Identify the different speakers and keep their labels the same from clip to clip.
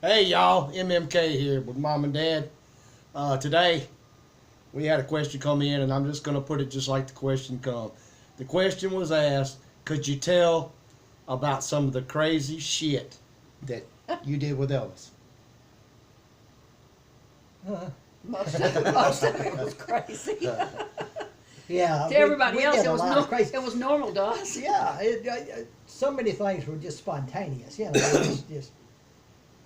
Speaker 1: Hey y'all, MMK here with Mom and Dad. Today we had a question come in, and I'm just going to put it just like the question come. The question was asked, could you tell about some of the crazy shit that you did with Elvis?
Speaker 2: Most of it was crazy.
Speaker 3: Yeah.
Speaker 2: To everybody else,
Speaker 3: did
Speaker 2: it
Speaker 3: a
Speaker 2: was
Speaker 3: lot of crazy.
Speaker 2: it was normal to us.
Speaker 3: Yeah, so many things were just spontaneous. You know, we just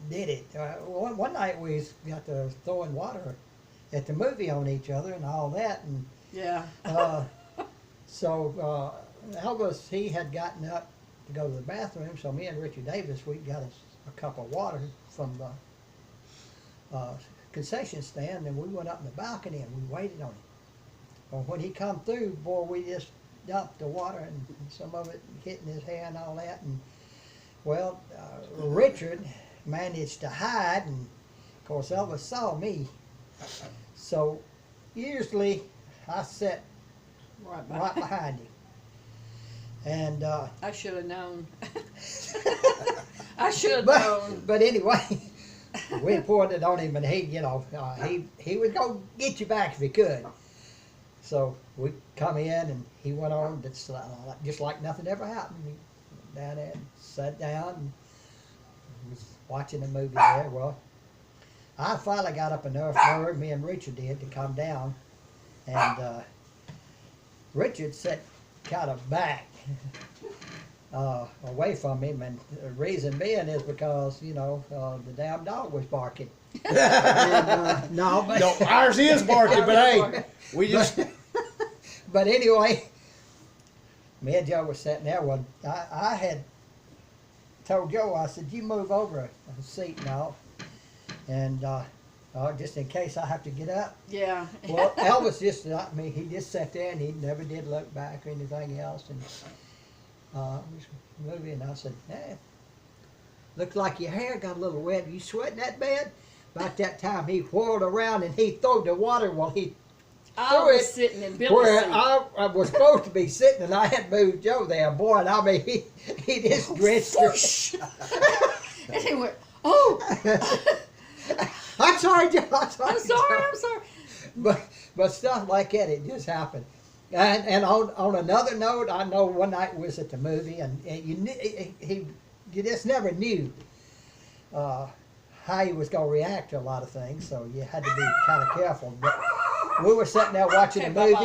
Speaker 3: did it. One night we got to throwing water at the movie on each other and all that, and
Speaker 2: Yeah.
Speaker 3: so Elvis, he had gotten up to go to the bathroom, so me and Richard Davis, we got us a cup of water from the concession stand, and we went up in the balcony and we waited on him. Well, when he come through, boy, we just dumped the water and some of it hitting his hair and all that. And well, Richard managed to hide, and of course Elvis saw me. So usually I sat right behind him. And
Speaker 2: I should have known. I should have known.
Speaker 3: but anyway, we poured it on him, and he, he would go get you back if he could. So we come in, and he went on just like nothing ever happened. He went down there and sat down and was watching a movie there. Well, I finally got up enough nerve, me and Richard did, to come down, and Richard sat kind of back away from him, and the reason being is because the damn dog was barking. And, no,
Speaker 1: Ours is barking, but hey, we just.
Speaker 3: But anyway, me and Joe was sitting there. Well, I had told Joe, I said, you move over a seat now, and just in case I have to get up.
Speaker 2: Yeah.
Speaker 3: Well, Elvis he just sat there, and he never did look back or anything else. And was moving, and I said, hey, looks like your hair got a little wet. You sweating that bad? About that time, he whirled around and he threw the water while he
Speaker 2: I was sitting in Billy's
Speaker 3: where
Speaker 2: seat.
Speaker 3: I was supposed to be sitting, and I had moved Joe there, boy, and I mean, he just drenched her.
Speaker 2: And he went, oh.
Speaker 3: I'm sorry, Joe. I'm
Speaker 2: I'm sorry.
Speaker 3: But stuff like that, it just happened. And on another note, I know one night we was at the movie, and you just never knew how he was going to react to a lot of things, so you had to be kind of careful. But we were sitting there watching the movie,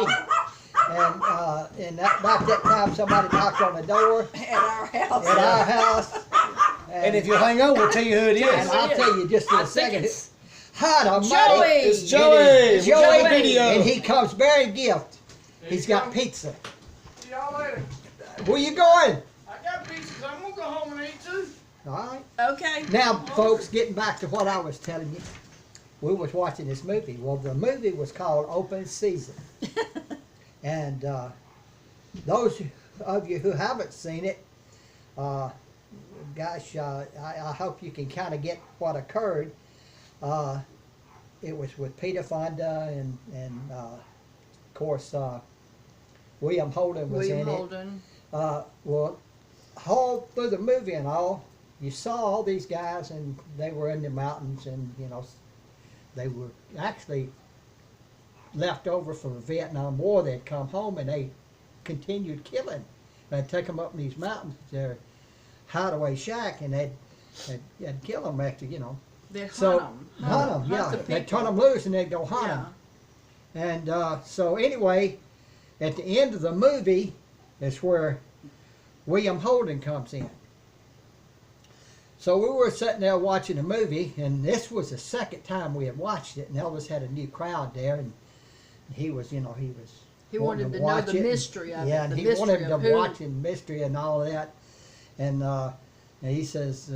Speaker 3: and about that time somebody knocked on the door
Speaker 2: At our house.
Speaker 3: And
Speaker 1: if you hang on, we'll tell you who it is.
Speaker 3: And I'll tell you just in a second. Hi,
Speaker 2: Joey.
Speaker 1: It's Joey. We got a
Speaker 2: Joey.
Speaker 1: video.
Speaker 3: And he comes bearing gift. He's got pizza.
Speaker 4: See y'all later.
Speaker 3: Where you going?
Speaker 4: I got pieces. I'm gonna go home and eat too.
Speaker 3: All right.
Speaker 2: Okay.
Speaker 3: Now, folks, getting back to what I was telling you, we was watching this movie. Well, the movie was called Open Season. And those of you who haven't seen it, gosh, I hope you can kind of get what occurred. It was with Peter Fonda and of course, William Holden was in
Speaker 2: Holden.
Speaker 3: it. Well, all through the movie and all, you saw all these guys, and they were in the mountains, and they were actually left over from the Vietnam War. They'd come home and they continued killing. They'd take them up in these mountains to their hideaway shack, and they'd kill them after,
Speaker 2: They
Speaker 3: So,
Speaker 2: hunt
Speaker 3: hunt them,
Speaker 2: the
Speaker 3: yeah.
Speaker 2: people.
Speaker 3: They'd turn them loose and they'd go hunt
Speaker 2: Yeah.
Speaker 3: them. And so anyway, at the end of the movie is where William Holden comes in. So we were sitting there watching the movie, and this was the second time we had watched it, and Elvis had a new crowd there, and he was, he
Speaker 2: He
Speaker 3: wanting
Speaker 2: wanted to know
Speaker 3: watch
Speaker 2: the
Speaker 3: it.
Speaker 2: mystery of it.
Speaker 3: Yeah, and
Speaker 2: the
Speaker 3: he
Speaker 2: mystery
Speaker 3: wanted to
Speaker 2: of who-
Speaker 3: watch the mystery and all of that. And he says,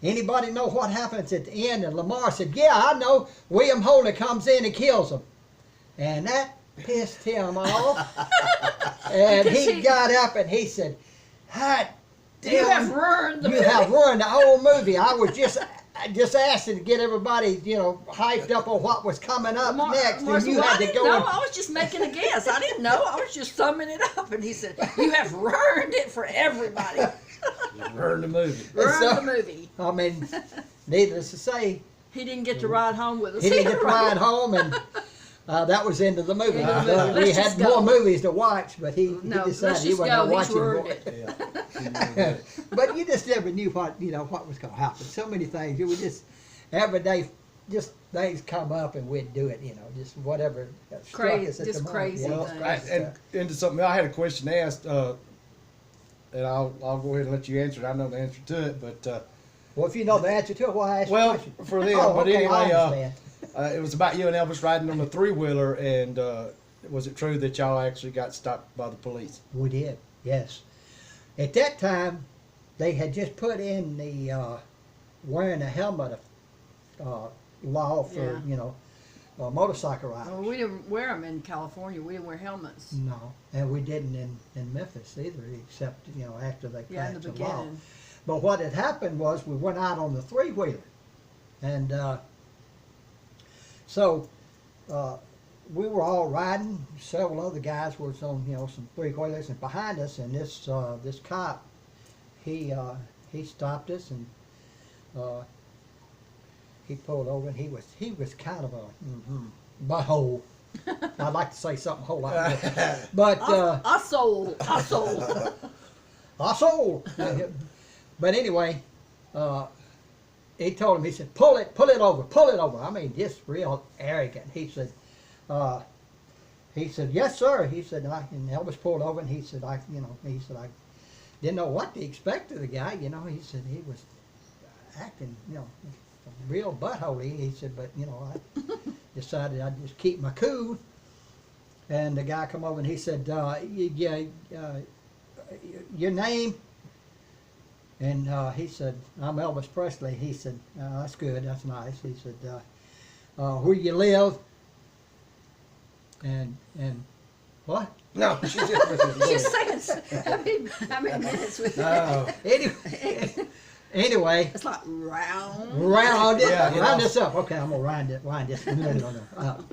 Speaker 3: anybody know what happens at the end? And Lamar said, yeah, I know. William Holden comes in and kills him. And that pissed him off. And he got up and he said, hot damn,
Speaker 2: You have ruined the
Speaker 3: you
Speaker 2: movie.
Speaker 3: have ruined the whole movie. I was just asking to get everybody, hyped up on what was coming up next, and you had to go.
Speaker 2: No, I was just making a guess. I didn't know. I was just summing it up, and he said, "You have ruined it for everybody."
Speaker 1: Ruined the movie.
Speaker 2: Ruined
Speaker 3: So-
Speaker 2: the movie.
Speaker 3: I mean, needless to say,
Speaker 2: He didn't get to ride home with us.
Speaker 3: he didn't get to ride
Speaker 2: Right.
Speaker 3: home, and that was the end of the movie.
Speaker 2: End of the movie.
Speaker 3: We
Speaker 2: Let's
Speaker 3: had
Speaker 2: just
Speaker 3: more
Speaker 2: go.
Speaker 3: movies to watch, but he
Speaker 2: No,
Speaker 3: decided
Speaker 2: let's
Speaker 3: he
Speaker 2: just
Speaker 3: wasn't
Speaker 2: go. He's
Speaker 3: watching
Speaker 2: ruined
Speaker 3: more.
Speaker 2: it.
Speaker 1: Yeah.
Speaker 3: But you just never knew what what was going to happen. So many things. It was just every day, just things come up and we'd do it. Just whatever struck
Speaker 2: Crazy,
Speaker 3: us at
Speaker 2: just
Speaker 3: the moment.
Speaker 2: crazy
Speaker 3: Yeah.
Speaker 2: things.
Speaker 1: And into something, I had a question asked, and I'll go ahead and let you answer it. I know the answer to it, but
Speaker 3: Well, if you know the answer to it, why ask the
Speaker 1: well,
Speaker 3: question?
Speaker 1: for them.
Speaker 3: Oh,
Speaker 1: But
Speaker 3: okay, I
Speaker 1: anyway,
Speaker 3: understand.
Speaker 1: it was about you and Elvis riding on the three-wheeler, and was it true that y'all actually got stopped by the police?
Speaker 3: We did, yes. At that time, they had just put in the wearing a helmet law for motorcycle riders.
Speaker 2: Well, we didn't wear them in California. We didn't wear helmets.
Speaker 3: No, and we didn't in Memphis either, except after they
Speaker 2: Yeah, in
Speaker 3: passed
Speaker 2: the
Speaker 3: the law.
Speaker 2: beginning.
Speaker 3: But what had happened was we went out on the three-wheeler, and so we were all riding. Several other guys was on some three-wheelers, and behind us, and this cop, he stopped us, and he pulled over, and he was kind of a butthole. I'd like to say something a whole lot more, but
Speaker 2: I sold.
Speaker 3: I sold. But anyway, he told him, he said, pull it over. I mean, just real arrogant. He said, yes, sir. He said, and Elvis pulled over, and he said, I didn't know what to expect of the guy. He said he was acting, real butthole. He said, but I decided I'd just keep my cool. And the guy come over and he said, your name? And he said, I'm Elvis Presley. He said, that's good, that's nice. He said, where you live? And what?
Speaker 1: No, she just.
Speaker 2: She's saying how many minutes with that?
Speaker 3: Oh. Anyway,
Speaker 2: It's like round.
Speaker 3: round it,
Speaker 1: Yeah,
Speaker 3: round this up. Okay, I'm gonna wind this up.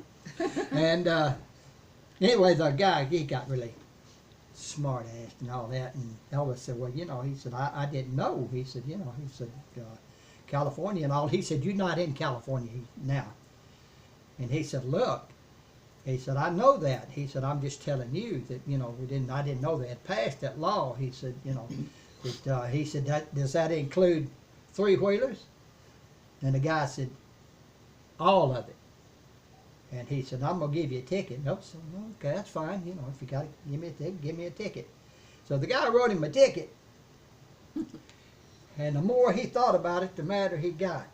Speaker 3: And anyway, the guy, he got really smart ass and all that, and Elvis said, well, he said, I didn't know. He said, he said, California and all. He said, you're not in California now. And he said, look, he said, I know that. He said, I'm just telling you that, I didn't know they had passed that law. He said, he said, does that include three-wheelers? And the guy said, all of it. And he said, I'm going to give you a ticket. Nope. So, okay, that's fine. If you got to give me a ticket, give me a ticket. So the guy wrote him a ticket. And the more he thought about it, the madder he got.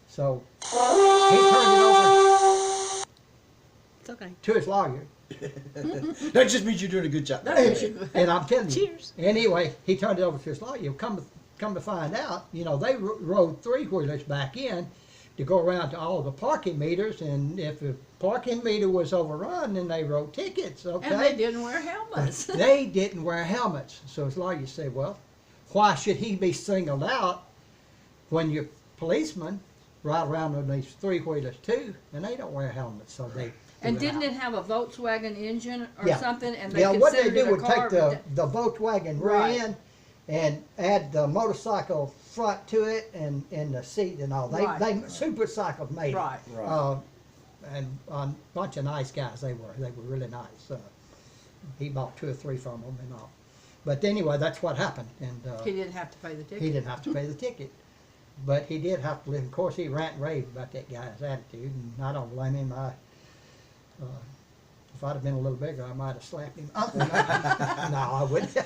Speaker 3: So he turned it over
Speaker 2: It's okay.
Speaker 3: to his lawyer.
Speaker 1: That just means you're doing a good job.
Speaker 3: And I'm telling you.
Speaker 2: Cheers.
Speaker 3: Anyway, he turned it over to his lawyer. Come to find out, they rode three-wheelers back in to go around to all the parking meters, and if the parking meter was overrun, then they wrote tickets, okay?
Speaker 2: And they didn't wear helmets.
Speaker 3: They didn't wear helmets. So his lawyer said, well, why should he be singled out when your policemen ride around on these three-wheelers too, and they don't wear helmets, so they
Speaker 2: And
Speaker 3: threw it
Speaker 2: didn't
Speaker 3: out.
Speaker 2: it have a Volkswagen engine or
Speaker 3: Yeah.
Speaker 2: something? And they
Speaker 3: Yeah, what they
Speaker 2: considered
Speaker 3: do
Speaker 2: it a
Speaker 3: would
Speaker 2: car,
Speaker 3: take
Speaker 2: but
Speaker 3: the Volkswagen rear
Speaker 2: Right.
Speaker 3: end and add the motorcycle front to it and the seat and all.
Speaker 2: Right.
Speaker 3: They super cycles made
Speaker 2: Right.
Speaker 3: it.
Speaker 1: Right.
Speaker 3: And a bunch of nice guys they were. They were really nice. He bought 2 or 3 from them and all. But anyway, that's what happened. And
Speaker 2: he didn't have to pay the ticket.
Speaker 3: he didn't have to pay the ticket. But he did have to live. Of course, he rant and raved about that guy's attitude, and I don't blame him. If I'd have been a little bigger, I might have slapped him. No, I wouldn't.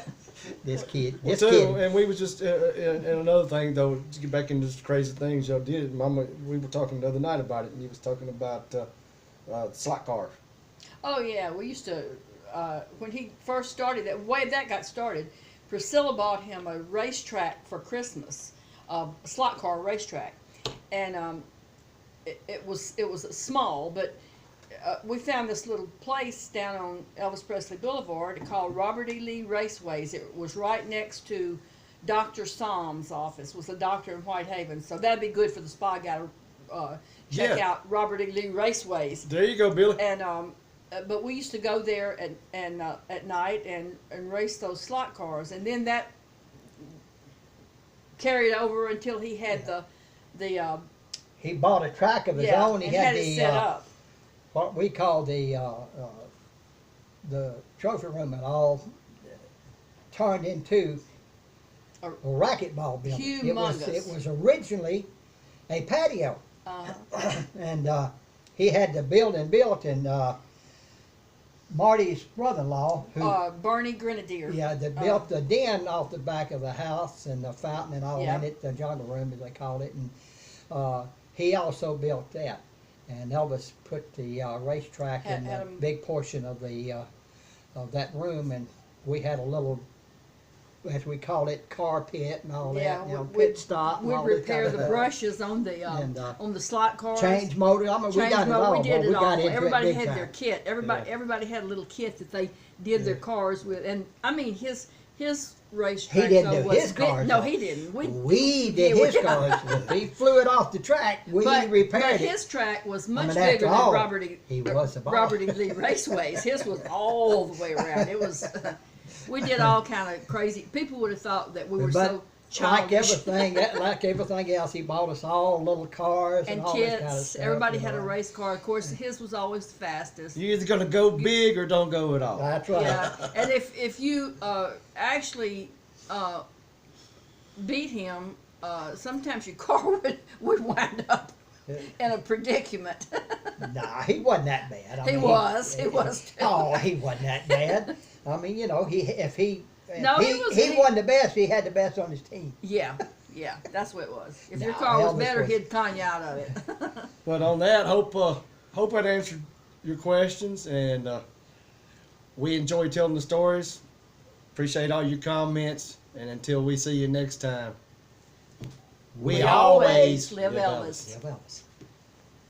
Speaker 3: This kid.
Speaker 1: Well, too, and we was just, and another thing though, to get back into just crazy things y'all did, Mama, we were talking the other night about it, and you was talking about slot cars.
Speaker 2: Oh yeah, we used to when he first started. The way that got started, Priscilla bought him a racetrack for Christmas, a slot car racetrack, and it was small, but we found this little place down on Elvis Presley Boulevard called Robert E. Lee Raceways. It was right next to Dr. Som's office. Was a doctor in Whitehaven, so that'd be good for the spy guy to check
Speaker 1: Yeah.
Speaker 2: out Robert E. Lee Raceways.
Speaker 1: There you go, Billy.
Speaker 2: And but we used to go there at night and race those slot cars, and then that carried over until he had the
Speaker 3: He bought a track of his
Speaker 2: yeah,
Speaker 3: own. He
Speaker 2: and
Speaker 3: had
Speaker 2: had it
Speaker 3: the
Speaker 2: set up.
Speaker 3: what we call the trophy room and all turned into a racquetball building.
Speaker 2: Humongous.
Speaker 3: It was originally a patio, and he had the building built, and Marty's brother-in-law, who
Speaker 2: Bernie Grenadier.
Speaker 3: yeah, that built the den off the back of the house and the fountain and all
Speaker 2: Yeah.
Speaker 3: in it, the jungle room as they called it, and he also built that. And Elvis put the racetrack in
Speaker 2: Had
Speaker 3: a
Speaker 2: 'em-
Speaker 3: big portion of the of that room, and we had a little, as we call it, car pit and all
Speaker 2: Yeah,
Speaker 3: that, you know,
Speaker 2: we-
Speaker 3: pit stop. And
Speaker 2: We
Speaker 3: all this
Speaker 2: repair
Speaker 3: kind of
Speaker 2: the
Speaker 3: stuff.
Speaker 2: brushes on
Speaker 3: And,
Speaker 2: the slot cars.
Speaker 3: Change motor. I mean, we
Speaker 2: Change
Speaker 3: got it
Speaker 2: mode,
Speaker 3: all.
Speaker 2: we did
Speaker 3: boy.
Speaker 2: it
Speaker 3: We got
Speaker 2: all.
Speaker 3: into it
Speaker 2: Everybody
Speaker 3: big
Speaker 2: had
Speaker 3: time.
Speaker 2: their kit. Everybody had a little kit that they did their cars with. And I mean, his racetrack.
Speaker 3: He didn't do
Speaker 2: was
Speaker 3: his cars,
Speaker 2: No,
Speaker 3: though.
Speaker 2: he didn't.
Speaker 3: We did
Speaker 2: Yeah,
Speaker 3: his
Speaker 2: we-
Speaker 3: cars. If he flew it off the track, we repaired
Speaker 2: but
Speaker 3: it.
Speaker 2: his track was much
Speaker 3: mean, after
Speaker 2: bigger
Speaker 3: all,
Speaker 2: than Robert E.
Speaker 3: he was the boss.
Speaker 2: Robert E. Lee Raceways. His was all the way around. It was. We did all kind of crazy. People would have thought that we were
Speaker 3: But
Speaker 2: so
Speaker 3: like
Speaker 2: childish.
Speaker 3: like everything else, he bought us all little cars and,
Speaker 2: And
Speaker 3: all this kind of
Speaker 2: kits.
Speaker 3: stuff.
Speaker 2: Everybody
Speaker 3: you
Speaker 2: had a
Speaker 3: know.
Speaker 2: race car. Of course, his was always the fastest.
Speaker 1: You either gonna go big or don't go at all.
Speaker 3: That's right.
Speaker 2: Yeah, and if you actually beat him, sometimes your car would wind up in a predicament.
Speaker 3: Nah, he wasn't that bad. I
Speaker 2: He
Speaker 3: mean,
Speaker 2: was. He was too.
Speaker 3: Oh, he wasn't that bad. I mean, you know, if he
Speaker 2: No, he was-
Speaker 3: wasn't the best. He had the best on his team.
Speaker 2: Yeah, that's what it was. If your
Speaker 3: No,
Speaker 2: car was
Speaker 3: Elvis
Speaker 2: better,
Speaker 3: was-
Speaker 2: he'd con you out of it.
Speaker 1: But on that, hope I'd answered your questions, and we enjoy telling the stories. Appreciate all your comments, and until we see you next time, we always
Speaker 2: live Elvis.
Speaker 3: Yeah, Elvis.